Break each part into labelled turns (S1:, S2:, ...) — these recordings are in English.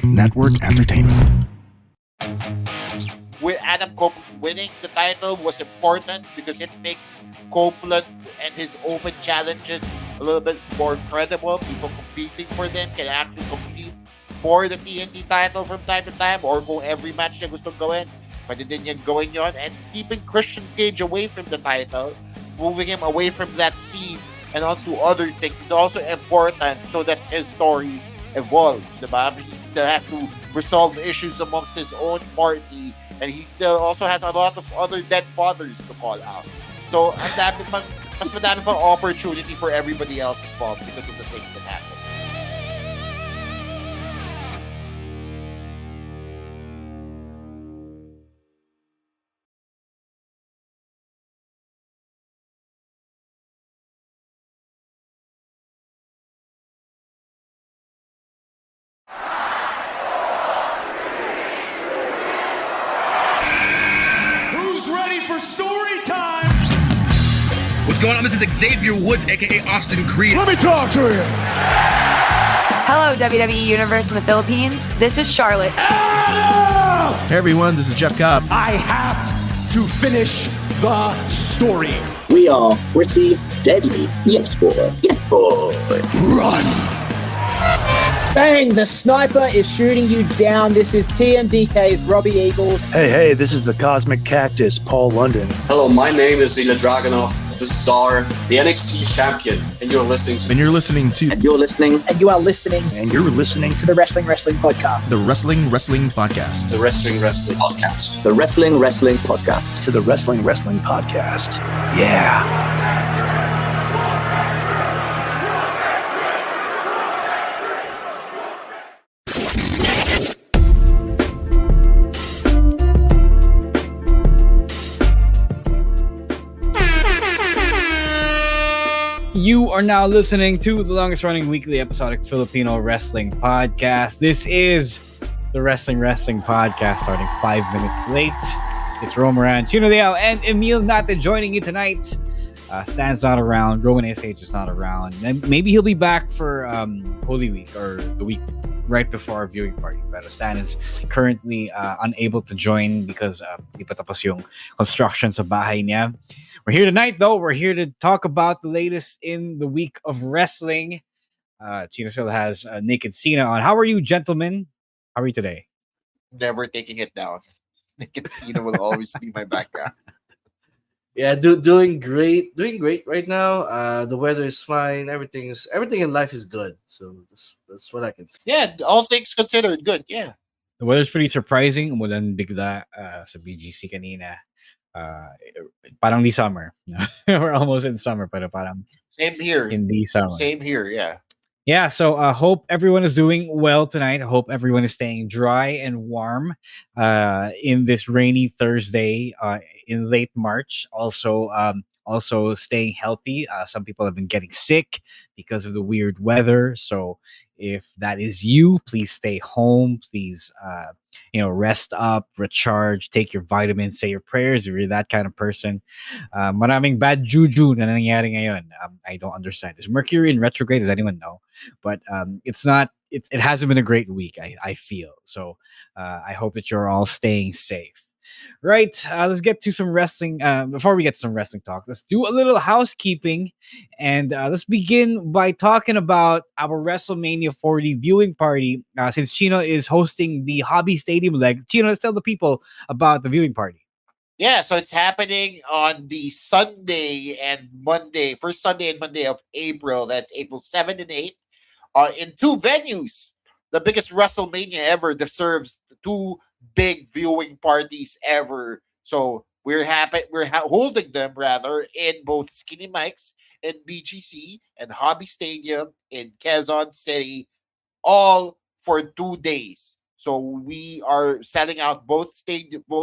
S1: Network Entertainment.
S2: With Adam Copeland winning the title was important because it makes Copeland and his open challenges a little bit more credible. People competing for them can actually compete for the TNT title from time to time or go every match na gustong gawin. Pwede din yan gawin yon, and keeping Christian Cage away from the title, moving him away from that scene and onto other things is also important so that his story evolves. Diba? He still has to resolve issues amongst his own party, and he still also has a lot of other dead fathers to call out. So, mas madami pang opportunity for everybody else involved because of the things that happen.
S3: Who's ready for story time?
S4: What's going on? This is Xavier Woods, aka Austin Creed.
S3: Let me talk to you.
S5: Hello, WWE Universe in the Philippines. This is Charlotte.
S3: Adam!
S1: Hey everyone, this is Jeff Cobb.
S3: I have to finish the story.
S6: We are pretty deadly. Yes, boy. Yes, boy.
S3: Run!
S7: Bang! The sniper is shooting you down. This is TMDK's Robbie Eagles.
S8: Hey, this is the Cosmic Cactus, Paul London.
S9: Hello, my name is Ilya Dragunov, the Czar, the NXT champion, and you're listening to...
S1: And you're listening to...
S6: And you're listening.
S7: And you are listening
S8: And you're listening
S7: to the Wrestling Podcast.
S1: The Wrestling Podcast.
S9: The Wrestling Podcast.
S6: The Wrestling Podcast.
S8: to the Wrestling Podcast. Yeah.
S10: You are now listening to the longest running weekly episodic Filipino wrestling podcast. This is the Wrestling Podcast, starting 5 minutes late. It's Romaran, Chino, and Emile not joining you tonight. Stan's not around. Roman SH is not around. Maybe he'll be back for Holy Week or the week right before our viewing party. But Stan is currently unable to join because di pa tapos yung construction sa bahay niya. We're here tonight, though. We're here to talk about the latest in the week of wrestling. Chino still has Naked Cena on. How are you, gentlemen? How are you today?
S2: Never taking it down. Naked Cena will always be my background.
S11: Yeah, doing great right now. The weather is fine. Everything in life is good. So that's what I can say.
S2: Yeah, all things considered, good. Yeah.
S10: The weather's pretty surprising. Umulan bigla sa BGC kanina. Parang di summer. We're almost in summer, pero parang
S2: Same here.
S10: hindi summer.
S2: Same here, yeah.
S10: Yeah, so hope everyone is doing well tonight. I hope everyone is staying dry and warm in this rainy Thursday in late March. Also staying healthy. Some people have been getting sick because of the weird weather. So if that is you, please stay home. Please, rest up, recharge, take your vitamins, say your prayers if you're that kind of person. Maraming bad juju na nangyayari ngayon. I don't understand. Is Mercury in retrograde? Does anyone know? But it's not. It hasn't been a great week. I feel so. I hope that you're all staying safe. Right, let's get to some wrestling. Before we get to some wrestling talk, let's do a little housekeeping. And let's begin by talking about our WrestleMania 40 viewing party. Since Chino is hosting the Hobby Stadium leg, Chino, let's tell the people about the viewing party.
S2: Yeah, so it's happening on the Sunday and Monday, first Sunday and Monday of April. That's April 7th and 8th. In two venues. The biggest WrestleMania ever that serves two big viewing parties ever. So we're happy. We're holding them rather in both Skinny Mike's in BGC and Hobby Stadium in Quezon City, all for 2 days. So we are selling out both venues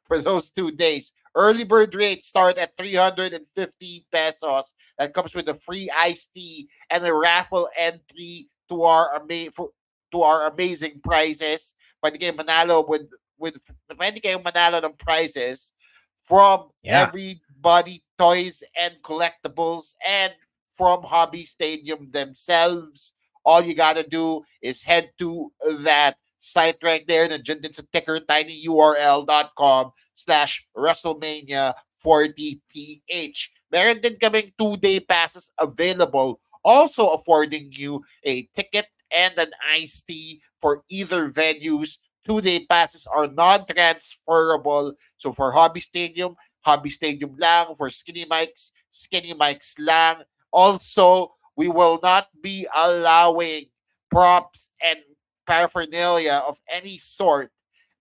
S2: for those 2 days. Early bird rates start at 350 pesos. That comes with a free iced tea and a raffle entry to our amazing prizes. Pwede kayong manalo pwede kayong manalo ng prizes from Everybody Toys and Collectibles and from Hobby Stadium themselves. all you gotta do is head to that site right there. Nandiyan din sa ticker tinyurl.com/WrestleMania 40PH. Meron din kaming 2-day passes available, also affording you a ticket and an iced tea for either venues. 2-day passes are non-transferable. So for Hobby Stadium lang. For Skinny Mics lang. Also, we will not be allowing props and paraphernalia of any sort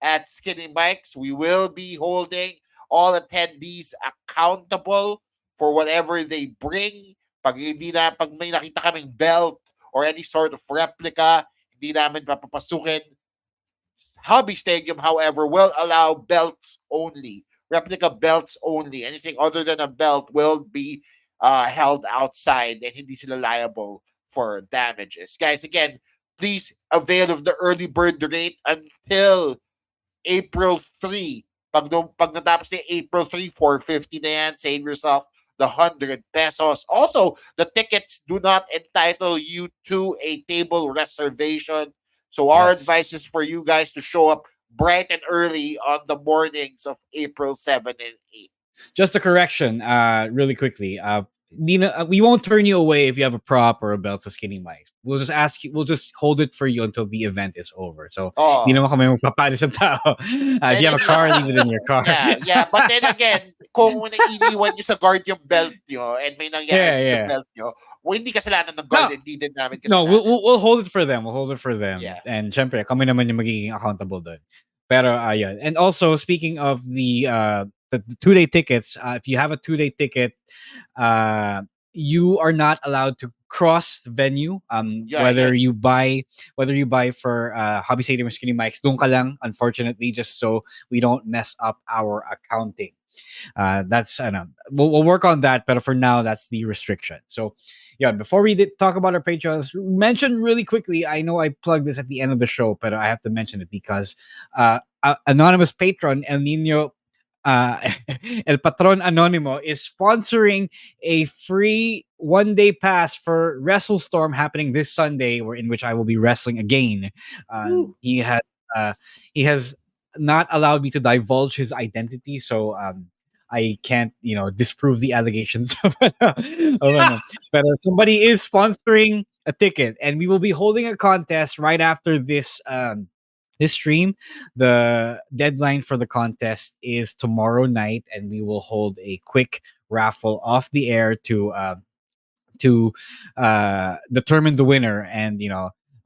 S2: at Skinny Mics. We will be holding all attendees accountable for whatever they bring. Pag may nakita kaming belt or any sort of replica, hindi namin papapasukin. Hobby Stadium, however, will allow belts only, replica belts only. Anything other than a belt will be held outside and hindi sila liable for damages. Guys, again, please avail of the early bird rate until April 3. Pag natapos na April 3, 450 na yan. Save yourself the 100 pesos. Also, the tickets do not entitle you to a table reservation. So our advice is for you guys to show up bright and early on the mornings of April 7 and 8.
S10: Just a correction, really quickly. Nina, we won't turn you away if you have a prop or a belt to Skinny Mics. We'll just ask you. We'll just hold it for you until the event is over. So,
S2: Oh.
S10: hindi naman kami magpapalis ng tao. If you have a car, leave it in your car.
S2: Yeah. But then again, kung iniwan nyo sa guard yung belt nyo and may nangyari sa belt nyo, hindi kasalanan ng guard, hindi din namin kasalanan.
S10: No, we'll hold it for them. We'll hold it for them.
S2: Yeah.
S10: And syempre, kami naman yung magiging accountable doon. Pero, yun. And also, speaking of the 2-day tickets, if you have a 2-day ticket, you are not allowed to cross the venue. Whether you buy for Hobby Stadium or Skinny Mics, doon ka lang, unfortunately, just so we don't mess up our accounting. That's we'll work on that, but for now, that's the restriction. So, yeah, before we talk about our Patreons, mention really quickly, I know I plugged this at the end of the show, but I have to mention it because anonymous patron El Nino El Patron Anonimo is sponsoring a free 1-day pass for WrestleStorm happening this Sunday, in which I will be wrestling again. He has not allowed me to divulge his identity, so I can't, disprove the allegations of but somebody is sponsoring a ticket, and we will be holding a contest right after this stream. The deadline for the contest is tomorrow night, and we will hold a quick raffle off the air to determine the winner and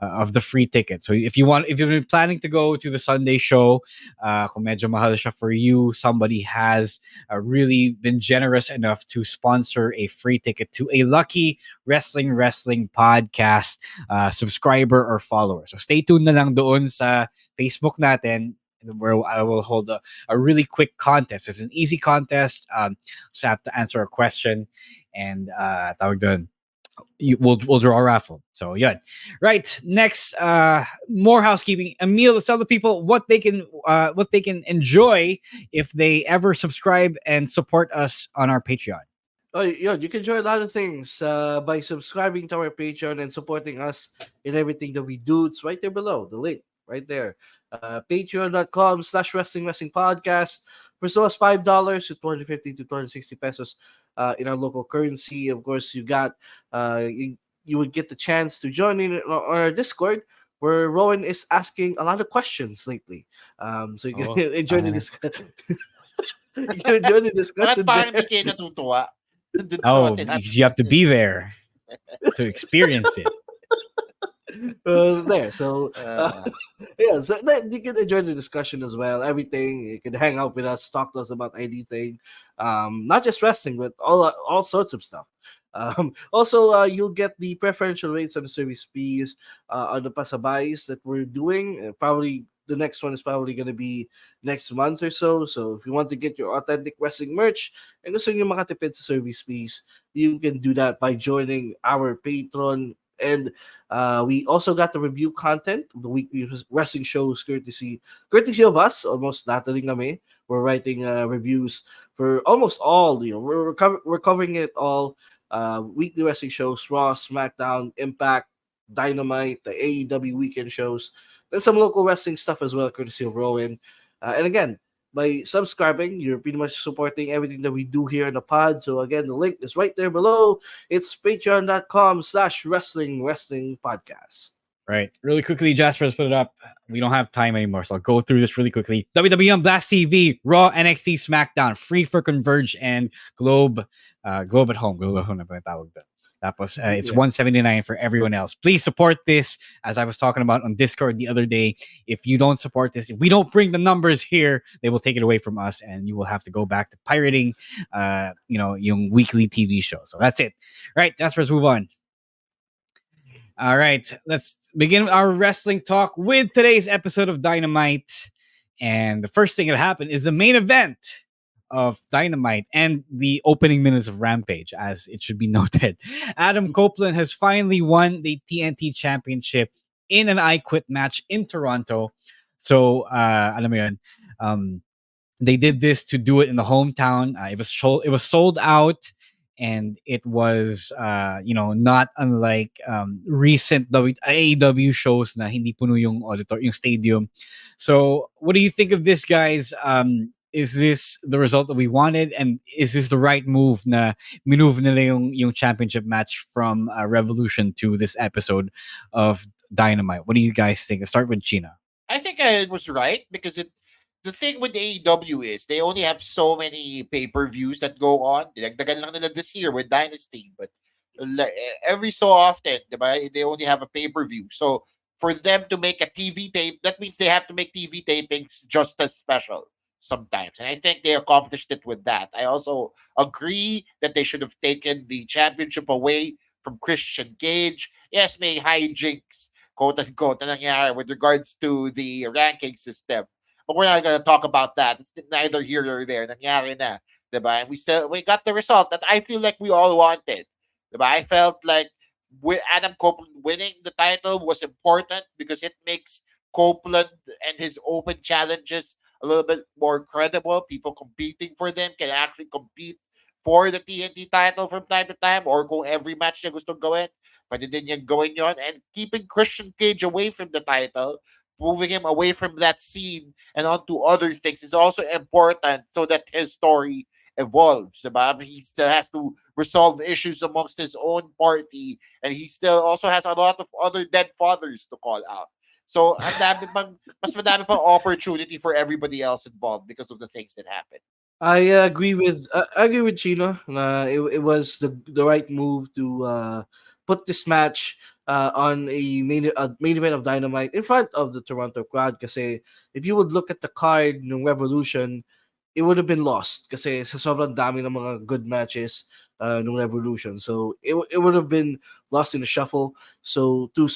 S10: of the free ticket. So if you've been planning to go to the Sunday show, kung medyo mahal siya for you, somebody has really been generous enough to sponsor a free ticket to a lucky wrestling podcast subscriber or follower. So stay tuned na lang doon sa Facebook natin, where I will hold a really quick contest. It's an easy contest. Just have to answer a question, and tawag doon. We'll draw a raffle. So yeah, right. Next, more housekeeping. Emile, let's tell the people what they can enjoy if they ever subscribe and support us on our Patreon.
S11: Oh, yeah, you can enjoy a lot of things by subscribing to our Patreon and supporting us in everything that we do. It's right there below, the link right there. Patreon.com/wrestling podcast. For as low as $5 to 250 to 260 pesos in our local currency. Of course, you got you would get the chance to join in on our Discord, where Rowan is asking a lot of questions lately. So you can enjoy the discussion. You can enjoy the discussion.
S2: Parang hindi kayo natutuwa.
S10: Because you have to be there to experience it.
S11: There, so yeah, so then you can enjoy the discussion as well. Everything, you can hang out with us, talk to us about anything, not just wrestling, but all sorts of stuff. Also, you'll get the preferential rates on the service fees on the pasabays that we're doing. Probably the next one is probably going to be next month or so. So if you want to get your authentic wrestling merch and gusto nyo makatipid sa service fees, you can do that by joining our Patreon. And we also got the review content, the weekly wrestling shows courtesy of us. Almost lahat na rin kami. We're writing reviews for almost all. We're covering it all. Weekly wrestling shows: Raw, SmackDown, Impact, Dynamite, the AEW weekend shows, and some local wrestling stuff as well, courtesy of Rowan. And again, by subscribing, you're pretty much supporting everything that we do here in the pod. So again, the link is right there below. It's patreon.com/wrestling podcast.
S10: Right. Really quickly, Jasper's put it up. We don't have time anymore, so I'll go through this really quickly. WWE on Blast TV, Raw, NXT, SmackDown, free for Converge and Globe. Globe at home. Globe at home. It's $179 for everyone else. Please support this, as I was talking about on Discord the other day. If you don't support this, if we don't bring the numbers here, they will take it away from us, and you will have to go back to pirating, yung weekly TV show. So that's it. Right, Jasper, let's move on. All right, let's begin our wrestling talk with today's episode of Dynamite. And the first thing that happened is the main event of Dynamite and the opening minutes of Rampage, as it should be noted. Adam Copeland has finally won the TNT Championship in an I Quit match in Toronto. So, alam mo yun, they did this to do it in the hometown. It was sold out. And it was, not unlike recent AEW shows na hindi puno yung auditor, yung stadium. So, what do you think of this, guys? Is this the result that we wanted? And is this the right move na minove nila yung championship match from Revolution to this episode of Dynamite? What do you guys think? Let's start with Chino.
S2: I think it was right because the thing with AEW is they only have so many pay-per-views that go on. Dinagdagan lang nila this year with Dynasty, but every so often, diba, they only have a pay-per-view. So for them to make a TV tape, that means they have to make TV tapings just as special sometimes. And I think they accomplished it with that. I also agree that they should have taken the championship away from Christian Cage. Yes, may hijinks, quote-unquote, na nangyari with regards to the ranking system. But we're not going to talk about that. It's neither here nor there. Nangyari na, diba? And we got the result that I feel like we all wanted. Diba? I felt like with Adam Copeland winning the title was important because it makes Copeland and his open challenges a little bit more credible. People competing for them can actually compete for the TNT title from time to time, or kung every match niya gusto gawin, pwede din niya gawin yon. And keeping Christian Cage away from the title, moving him away from that scene and onto other things is also important so that his story evolves. Diba? He still has to resolve issues amongst his own party, and he still also has a lot of other dead fathers to call out. So, mas madami pang opportunity for everybody else involved because of the things that happened.
S11: I agree with Chino. It was the right move to put this match on a main event of Dynamite in front of the Toronto crowd. Kasi if you would look at the card ng Revolution, it would have been lost. Kasi sa sobrang dami ng mga good matches ng Revolution, so it would have been lost in the shuffle. So to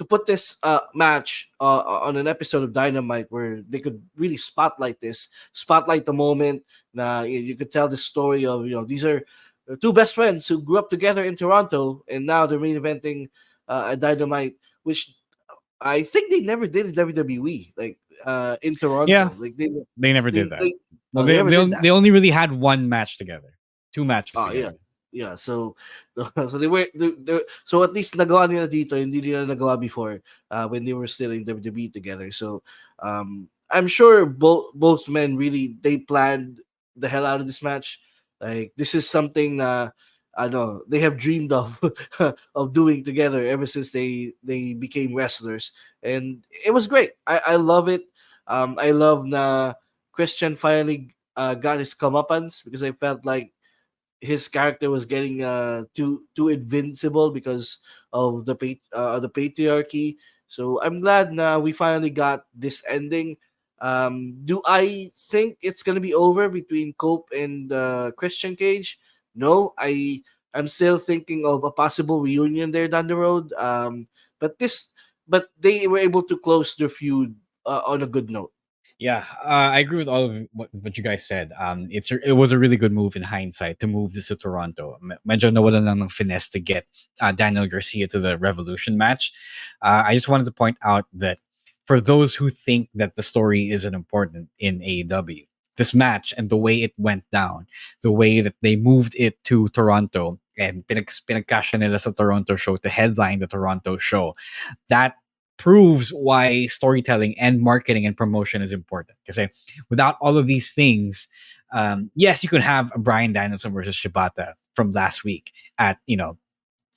S11: put this match on an episode of Dynamite where they could really spotlight the moment. You could tell the story of, these are two best friends who grew up together in Toronto, and now they're main eventing a Dynamite, which I think they never did in WWE, like in Toronto.
S10: Yeah,
S11: like
S10: they never did that. They only really had one match together, two matches together.
S11: Yeah, so so at least nagawa nila dito, hindi nila nagawa before when they were still in WWE together. So I'm sure both men really they planned the hell out of this match. Like, this is something I know they have dreamed of of doing together ever since they became wrestlers, and it was great. I love it. I love na Christian finally got his comeuppance, because I felt like his character was getting too invincible because of the patriarchy. So I'm glad we finally got this ending. Do I think it's gonna be over between Cope and Christian Cage? No, I'm still thinking of a possible reunion there down the road. But they were able to close their feud on a good note.
S10: Yeah, I agree with all of what you guys said. It was a really good move in hindsight to move this to Toronto. Medyo nawalan lang ng finesse to get Daniel Garcia to the Revolution match. I just wanted to point out that for those who think that the story isn't important in AEW, this match and the way it went down, the way that they moved it to Toronto, and pinagkasya nila sa Toronto show to headline the Toronto show. That proves why storytelling and marketing and promotion is important. Because without all of these things, yes, you can have a Bryan Danielson versus Shibata from last week at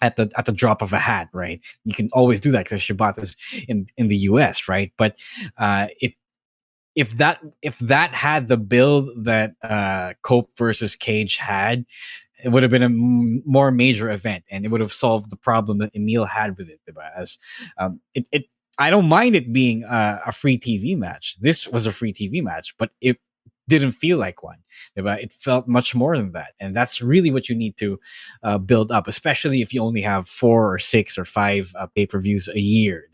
S10: at the drop of a hat, right? You can always do that because Shibata's in the US, right? But if that had the build that Cope versus Cage had, it would have been a more major event, and it would have solved the problem that Emile had with it. As it I don't mind it being a free TV match. This was a free TV match, but it didn't feel like one. It felt much more than that, and that's really what you need to build up, especially if you only have 4 or 6 or 5 pay-per-views a year.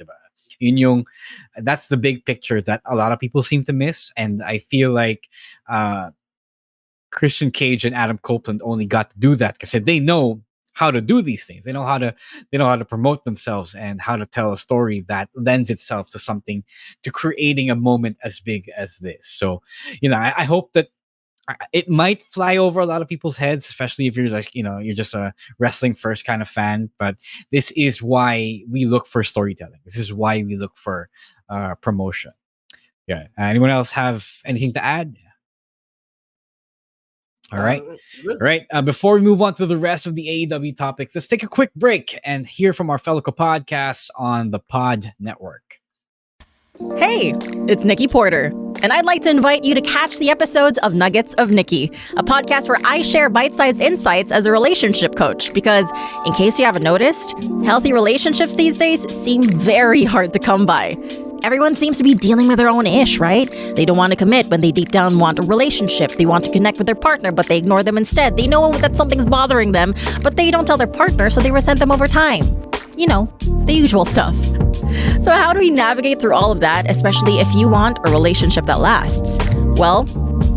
S10: That's the big picture that a lot of people seem to miss, and I feel like Christian Cage and Adam Copeland only got to do that because they know how to do these things. They know how to promote themselves and how to tell a story that lends itself to something, to creating a moment as big as this. So, I hope that it might fly over a lot of people's heads, especially if you're you're just a wrestling first kind of fan. But this is why we look for storytelling. This is why we look for promotion. Yeah. Anyone else have anything to add? All right. All right. Before we move on to the rest of the AEW topics, let's take a quick break and hear from our fellow podcasts on the Pod Network.
S12: Hey, it's Nikki Porter, and I'd like to invite you to catch the episodes of Nuggets of Nikki, a podcast where I share bite-sized insights as a relationship coach. Because, in case you haven't noticed, healthy relationships these days seem very hard to come by. Everyone seems to be dealing with their own ish, right? They don't want to commit when they deep down want a relationship. They want to connect with their partner, but they ignore them instead. They know that something's bothering them, but they don't tell their partner, so they resent them over time. The usual stuff. So how do we navigate through all of that, especially if you want a relationship that lasts? Well,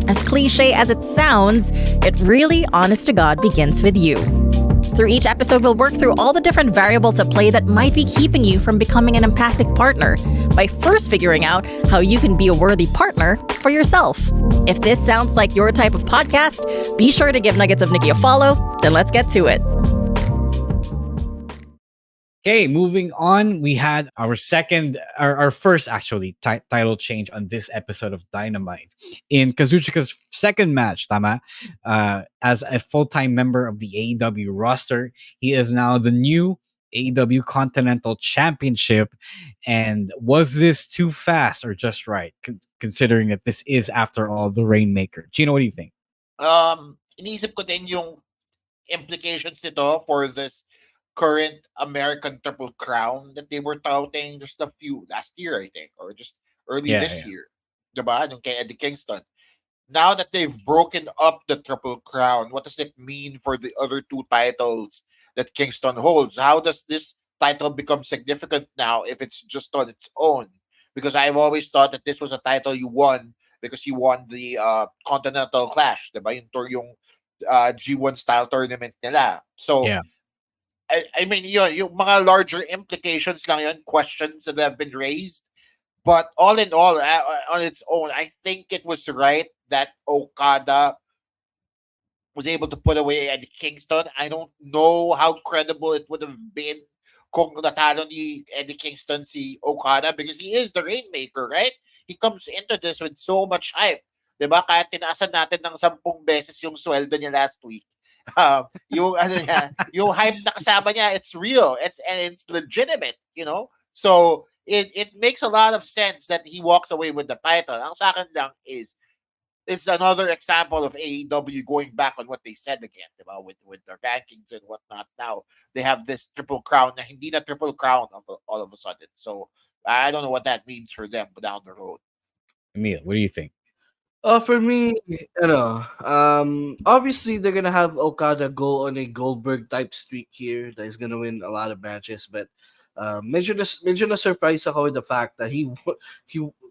S12: as cliche as it sounds, it really, honest to God, begins with you. Through each episode, we'll work through all the different variables at play that might be keeping you from becoming an empathic partner by first figuring out how you can be a worthy partner for yourself. If this sounds like your type of podcast, be sure to give Nuggets of Nikki a follow. Then let's get to it.
S10: Okay, moving on, we had our first actually title change on this episode of Dynamite. In Kazuchika's second match, tama, as a full-time member of the AEW roster, he is now the new AEW Continental Championship. And was this too fast or just right, considering that this is, after all, the Rainmaker? Chino, what do you think?
S2: Iniisip ko din yung implications nito for this current American Triple Crown that they were touting just a few last year, I think, or just early this year. Diba? Nung kay Eddie Kingston. Now that they've broken up the Triple Crown, what does it mean for the other 2 titles that Kingston holds? How does this title become significant now if it's just on its own? Because I've always thought that this was a title you won because you won the Continental Clash, diba? Yung G1 style tournament nila. So, I mean, yung mga larger implications lang yun, questions that have been raised. But all in all, on its own, I think it was right that Okada was able to put away Eddie Kingston. I don't know how credible it would have been kung natalo ni Eddie Kingston si Okada, because he is the Rainmaker, right? He comes into this with so much hype. Diba? Kahit tinaasan natin ng 10 beses yung sweldo niya last week. Yung hype na kasama niya, it's real, it's legitimate, so it makes a lot of sense that he walks away with the title. Ang sa akin lang is it's another example of AEW going back on what they said again, diba? With the rankings and whatnot. Now they have this Triple Crown na hindi na Triple Crown all of a sudden, so I don't know what that means for them down the road.
S10: Emile, what do you think?
S11: For me, obviously they're gonna have Okada go on a Goldberg type streak here that is gonna win a lot of matches, but medyo na surprise ako with the fact that he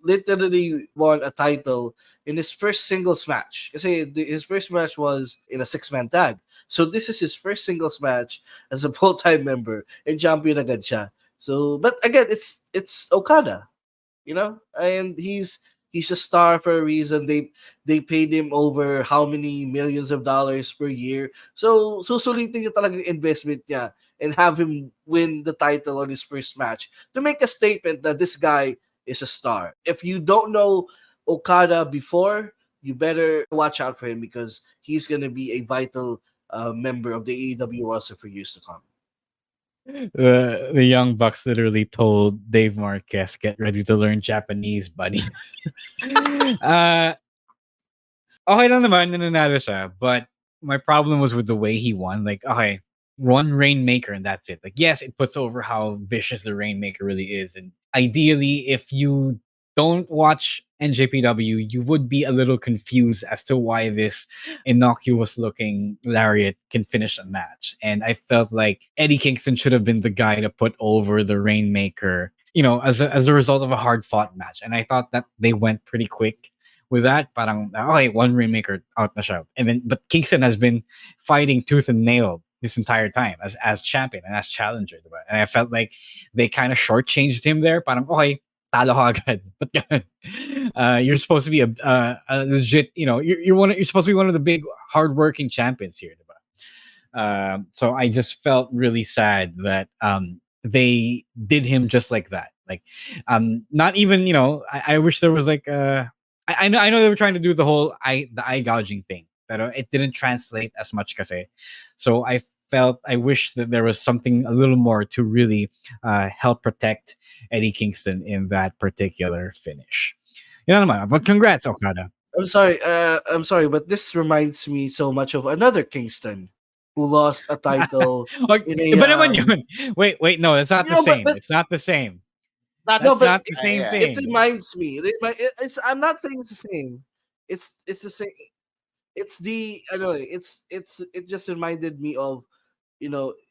S11: literally won a title in his first singles match. Kasi his first match was in a 6-man tag, so this is his first singles match as a full-time member, and champion agad siya. So, but again, it's Okada, and he's he's a star for a reason. They paid him over how many millions of dollars per year. So susulitin niya talaga yung investment niya and have him win the title on his first match to make a statement that this guy is a star. If you don't know Okada before, you better watch out for him because he's gonna be a vital member of the AEW roster for years to come.
S10: The Young Bucks literally told Dave Marquez, "Get ready to learn Japanese, buddy." uh, okay lang naman, nananalo siya. But my problem was with the way he won. Like, okay, one Rainmaker and that's it. Like, yes, it puts over how vicious the Rainmaker really is. And ideally, if you don't watch NJPW, you would be a little confused as to why this innocuous looking lariat can finish a match. And I felt like Eddie Kingston should have been the guy to put over the Rainmaker, as a result of a hard fought match. And I thought that they went pretty quick with that. Parang, okay, one Rainmaker out na siya. And then, but Kingston has been fighting tooth and nail this entire time as champion and as challenger. Diba? And I felt like they kind of shortchanged him there. Parang, okay, talo ka agad. But you're supposed to be a legit, you're supposed to be one of the big hardworking champions here. Diba? So I just felt really sad that they did him just like that. Like, not even, I wish there was like I know they were trying to do the whole eye gouging thing, but it didn't translate as much kasi. So I wish that there was something a little more to really help protect Eddie Kingston in that particular finish. Naman, but congrats, Okada.
S11: I'm sorry, but this reminds me so much of another Kingston who lost a title in a.
S10: But naman yun. Wait, no, it's not the same. It's not the same. That's not the same thing.
S11: It reminds me. I'm not saying it's the same. It's the same. It's the I don't know. It just reminded me of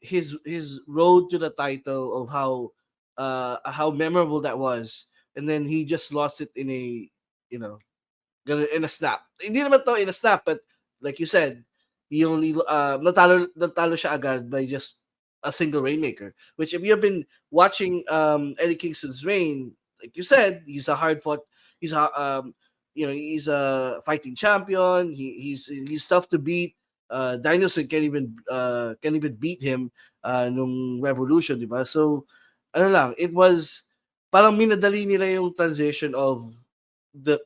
S11: his road to the title of how memorable that was, and then he just lost it in a in a snap. Hindi naman to in a snap, but like you said, he only natalo siya agad by just a single Rainmaker. Which if you have been watching Eddie Kingston's reign, like you said, he's a hard fought. He's a he's a fighting champion. He's tough to beat. Danielson can't even beat him nung Revolution, di ba? So it was parang minadali nila yung transition of the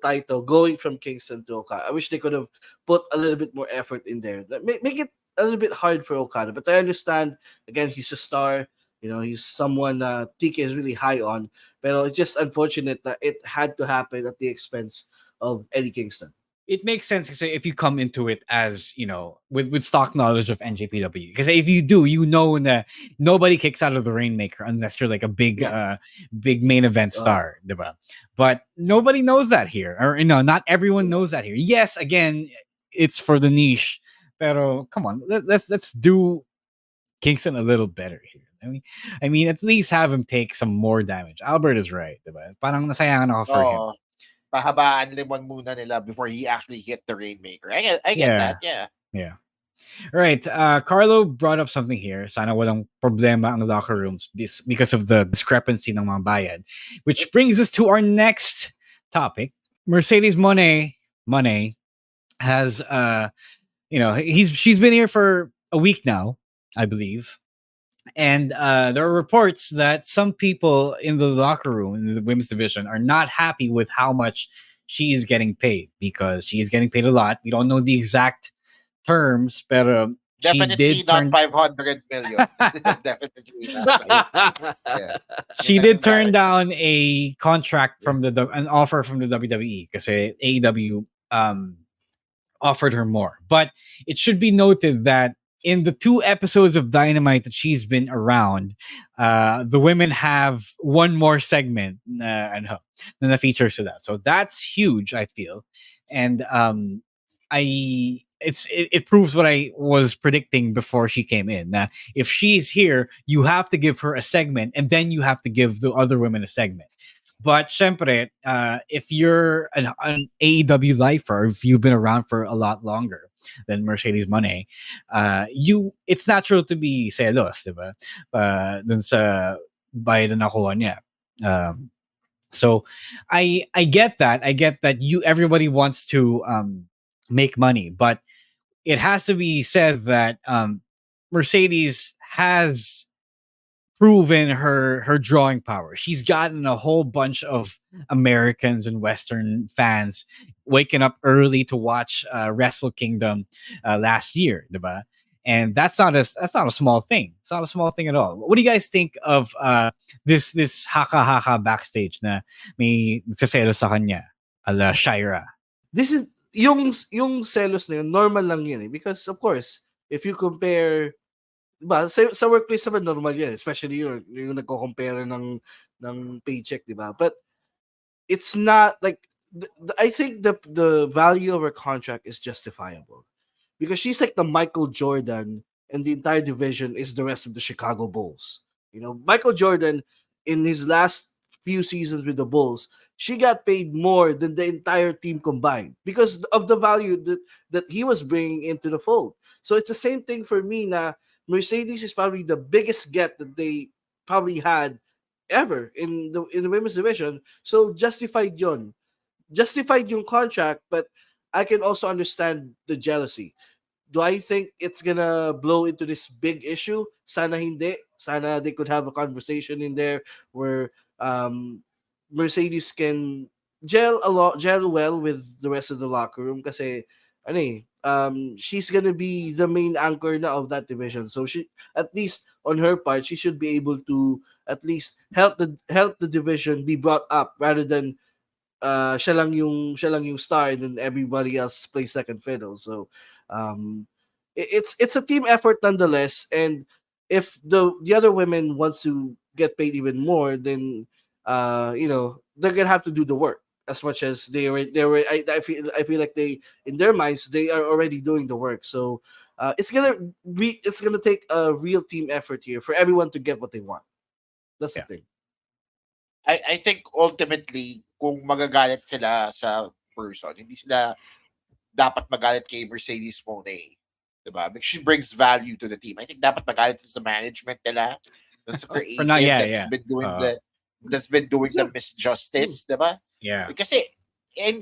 S11: title going from Kingston to Okada. I wish they could have put a little bit more effort in there. Make it a little bit hard for Okada, but I understand. Again, he's a star. He's someone TK is really high on. But it's just unfortunate that it had to happen at the expense of Eddie Kingston.
S10: It makes sense because if you come into it as with stock knowledge of NJPW, because if you do, that nobody kicks out of the Rainmaker unless you're like a big big main event star, diba? But nobody knows that here, or not everyone knows that here. Yes, again, it's for the niche, pero come on, let's do Kingston a little better here. I mean, at least have him take some more damage. Albert is right, diba? Parang nasayangan ako for him.
S2: Pahabaan limon muna nila before he actually hit the Rainmaker. I get that, yeah.
S10: Yeah. Right. Carlo brought up something here. Sana walang problema ang locker rooms because of the discrepancy ng mga bayad. Which brings us to our next topic. Mercedes Mone has she's been here for a week now, I believe. And there are reports that some people in the locker room in the women's division are not happy with how much she is getting paid, because she is getting paid a lot. We don't know the exact terms, but
S2: definitely
S10: she did
S2: not 500 million. Definitely not. Yeah.
S10: She did turn down a contract from an offer from the WWE because AEW offered her more. But it should be noted that in the 2 episodes of Dynamite that she's been around, the women have one more segment than the features to that. So that's huge, I feel. And it proves what I was predicting before she came in. If she's here, you have to give her a segment, and then you have to give the other women a segment. But syempre, if you're an AEW lifer, if you've been around for a lot longer than Mercedes Mone, it's natural to be celos, diba? Dun sa bayad na nakuha niya. So I get that. I get that everybody wants to make money, but it has to be said that Mercedes has proven her drawing power. She's gotten a whole bunch of Americans and Western fans waking up early to watch Wrestle Kingdom last year, diba? And that's not a small thing. It's not a small thing at all. What do you guys think of this haka haka backstage na may nagsaselo sa kanya ala Shira?
S11: This is yung selos na yun, normal lang yun eh. Because of course, if you compare, diba, sa workplace naman normal yan, especially yung nagko-compare ng paycheck, diba? But it's not like I think the value of her contract is justifiable because she's like the Michael Jordan, and the entire division is the rest of the Chicago Bulls. You know, Michael Jordan in his last few seasons with the Bulls, she got paid more than the entire team combined because of the value that he was bringing into the fold. So it's the same thing for me. Na Mercedes is probably the biggest get that they probably had ever in the women's division. So justified yung contract, but I can also understand the jealousy. Do I think it's gonna blow into this big issue? Sana hindi. Sana they could have a conversation in there where Mercedes can gel well with the rest of the locker room kasi she's gonna be the main anchor na of that division. So she, at least on her part, she should be able to at least help the division be brought up rather than siya lang yung star and then everybody else plays second fiddle. So it's a team effort nonetheless, and if the other women wants to get paid even more, then they're gonna have to do the work as much as I feel like they, in their minds, they are already doing the work. So it's gonna take a real team effort here for everyone to get what they want. That's the thing.
S2: I think ultimately, kung magagalit sila sa person, hindi sila dapat magalit kay Mercedes Mone. Diba? Because she brings value to the team. I think dapat magalit sa management nila. That's a creative that's been doing the misjustice. Diba?
S10: Yeah.
S2: Kasi,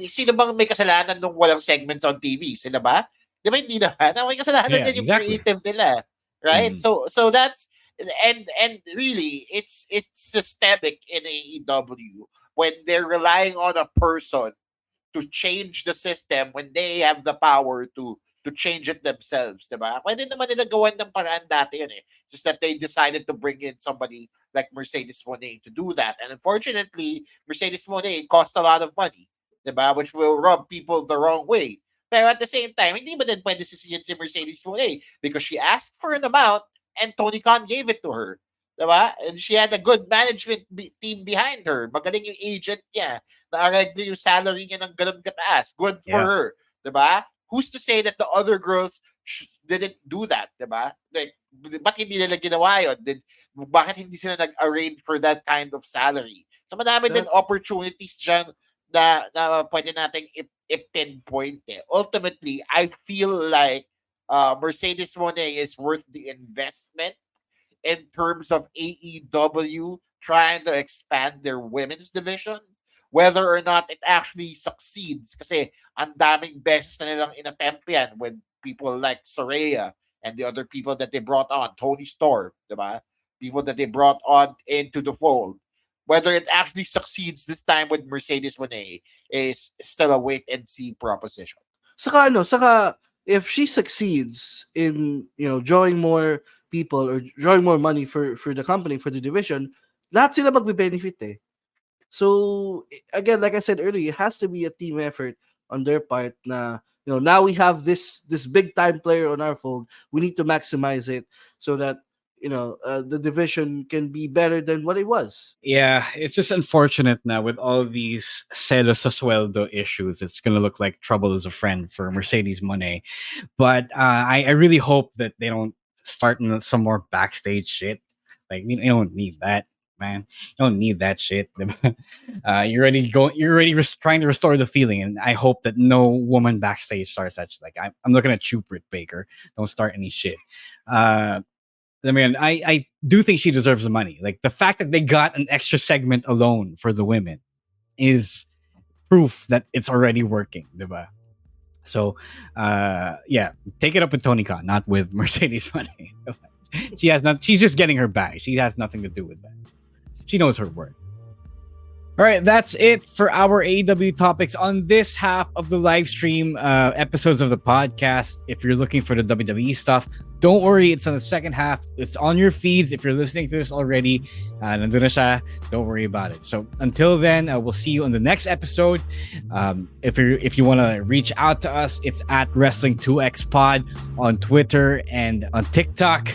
S2: sino bang may kasalanan nung walang segments on TV? Sila ba? Diba hindi naman? May kasalanan din yung creative nila. Right? So that's, and really it's systemic in AEW when they're relying on a person to change the system when they have the power to change it themselves, diba? Pwede naman nila gawan ng paraan dati yun eh. It's just that they decided to bring in somebody like Mercedes Mone to do that. And unfortunately, Mercedes Mone cost a lot of money, diba? Which will rub people the wrong way. Pero at the same time, hindi ba din pwede sisiyan si Mercedes Mone because she asked for an amount and Tony Khan gave it to her. Diba? And she had a good management team behind her. Magaling yung agent niya. Na-arrange yung salary niya ng ganun kataas. Good for her. Diba? Who's to say that the other girls didn't do that? Diba? Like, bakit hindi nila ginawa yun? Bakit hindi sila nag-arrange for that kind of salary? So madami din opportunities dyan na pwede natin i-pinpoint eh. Ultimately, I feel like Mercedes Mone is worth the investment in terms of AEW trying to expand their women's division. Whether or not it actually succeeds. Kasi ang daming beses na nilang inattempt yan with people like Saraya and the other people that they brought on. Tony Storm, diba? People that they brought on into the fold. Whether it actually succeeds this time with Mercedes Mone is still a wait-and-see proposition.
S11: Saka if she succeeds in drawing more people or drawing more money for the company, for the division, lahat sila magbe-benefit eh. So again, like I said earlier, it has to be a team effort on their part. Now we have this big time player on our fold. We need to maximize it so that the division can be better than what it was.
S10: Yeah, it's just unfortunate now with all these celos sa sueldo issues. It's gonna look like trouble is a friend for Mercedes Mone. But I really hope that they don't start some more backstage shit. Like you don't need that. Man, you don't need that shit. You're already trying to restore the feeling, and I hope that no woman backstage starts that shit. Like I'm looking at you, Britt Baker. Don't start any shit. I do think she deserves the money. Like the fact that they got an extra segment alone for the women, is proof that it's already working, diba? So, yeah, take it up with Tony Khan, not with Mercedes Mone. She's just getting her bag. She has nothing to do with that. She knows her worth. All right, that's it for our AEW topics on this half of the live stream episodes of the podcast. If you're looking for the WWE stuff, don't worry, it's on the second half. It's on your feeds. If you're listening to this already, nandun na siya, don't worry about it. So until then, we'll see you on the next episode. If you want to reach out to us, it's at Wrestling2XPod on Twitter and on TikTok,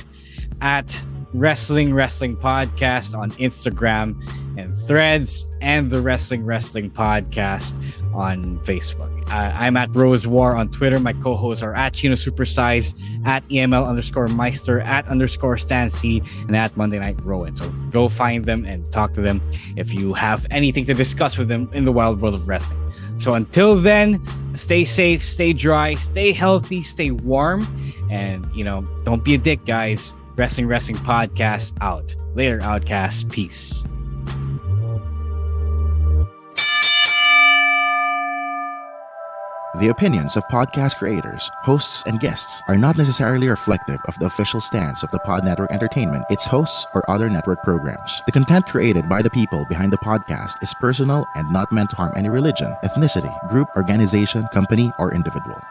S10: at Wrestling Podcast on Instagram and Threads, and the Wrestling Podcast on Facebook. I'm at Rose War on Twitter. My co-hosts are at Chino Supersize, at EML_Meister, at _Stancy, and at Monday Night Rowan. So go find them and talk to them if you have anything to discuss with them in the wild world of wrestling. So until then, stay safe, stay dry, stay healthy, stay warm, and don't be a dick, guys. Wrestling Podcast out. Later, Outcasts. Peace.
S1: The opinions of podcast creators, hosts, and guests are not necessarily reflective of the official stance of the Pod Network Entertainment, its hosts, or other network programs. The content created by the people behind the podcast is personal and not meant to harm any religion, ethnicity, group, organization, company, or individual.